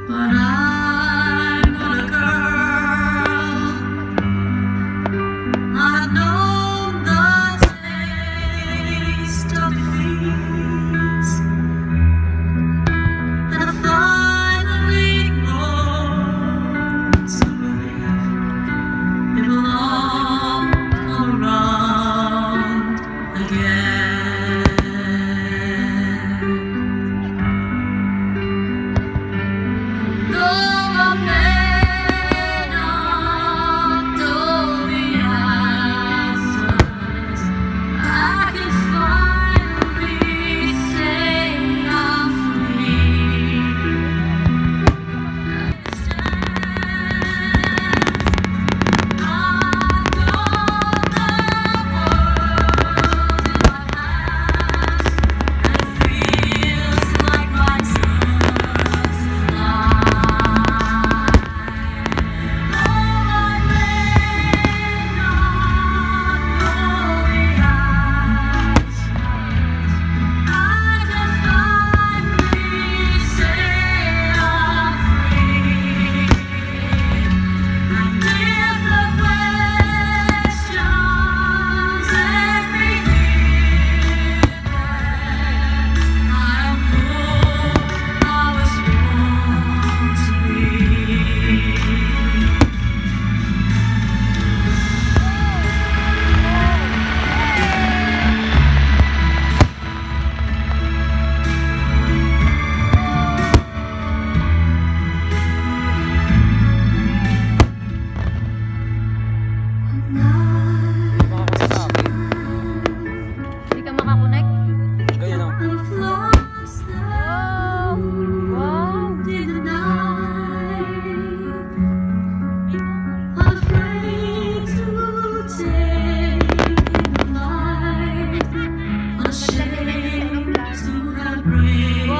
But I'm not a girl. I've known the taste of defeat, and I finally grown to believe it will all come around again. Though I may not know the answers, I can finally say I'm free. I've got the world in my hands, and it feels like my turn to fly. Though I may not know the answers, I can finally say I'm free. And if the questions every given, I am who I was born to be. 'Di ka makakonect? Ganyan o. I've lost now in the night, afraid to take in light, ashamed to have breathed.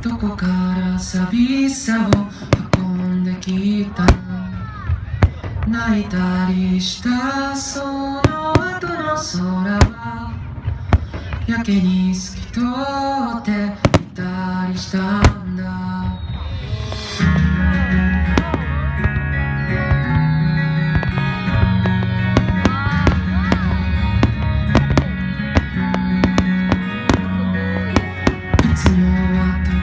どこから寂しさを運んできたの、泣いたりしたその後の空はやけに透き通っていたりしたんだ。いつもは尖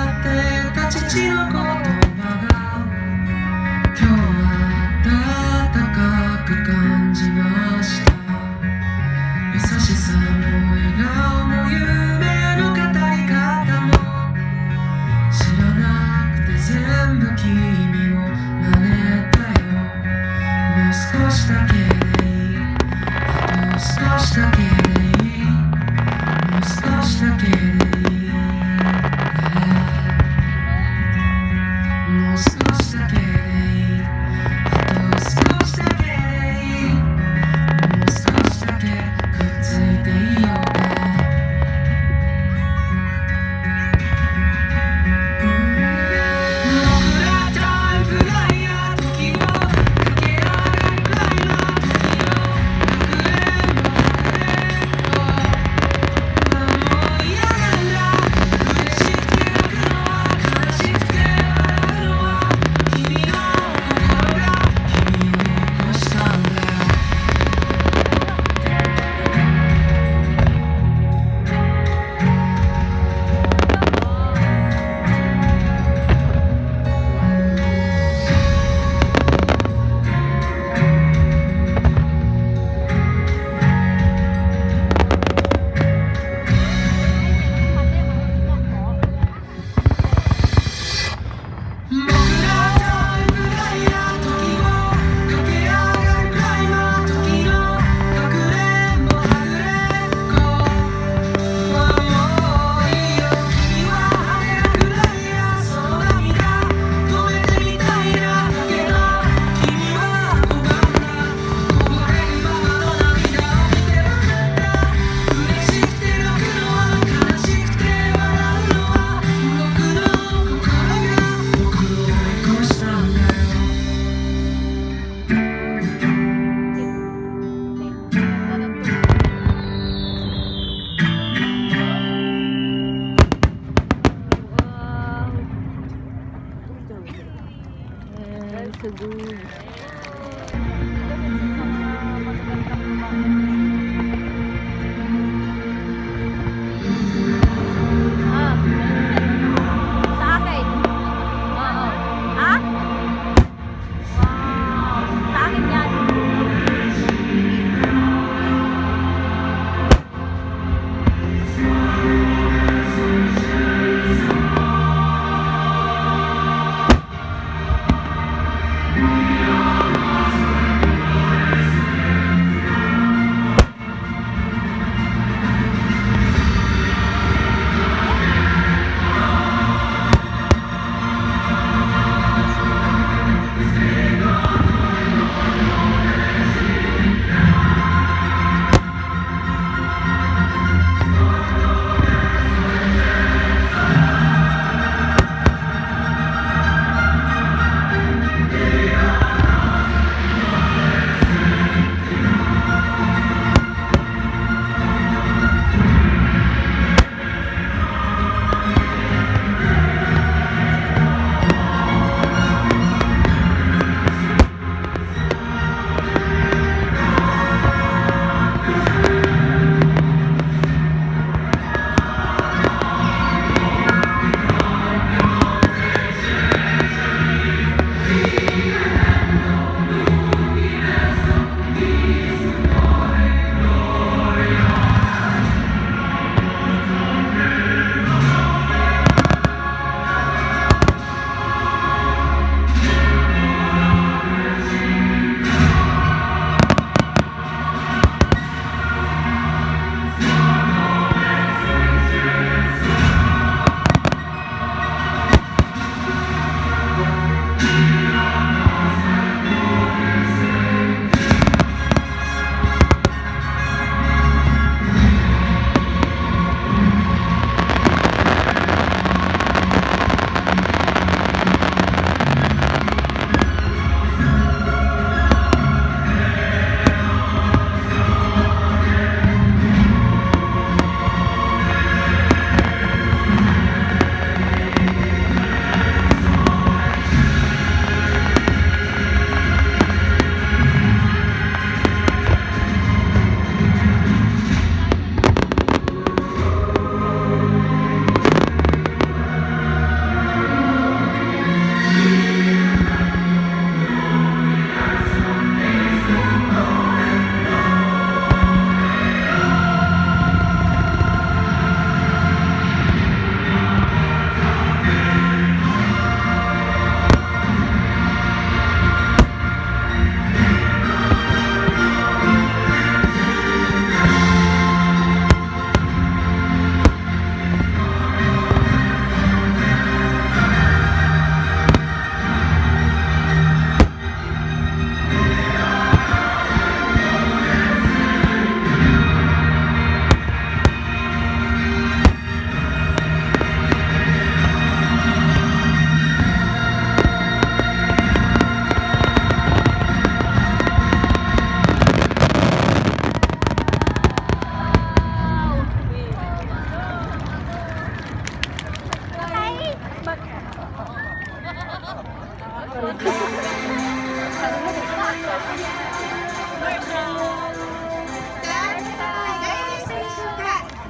ってた父の言葉が今日は温かく感じました。優しさも笑顔も夢の語り方も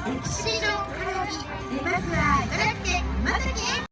歴史上花火でまずは茨城県馬崎へ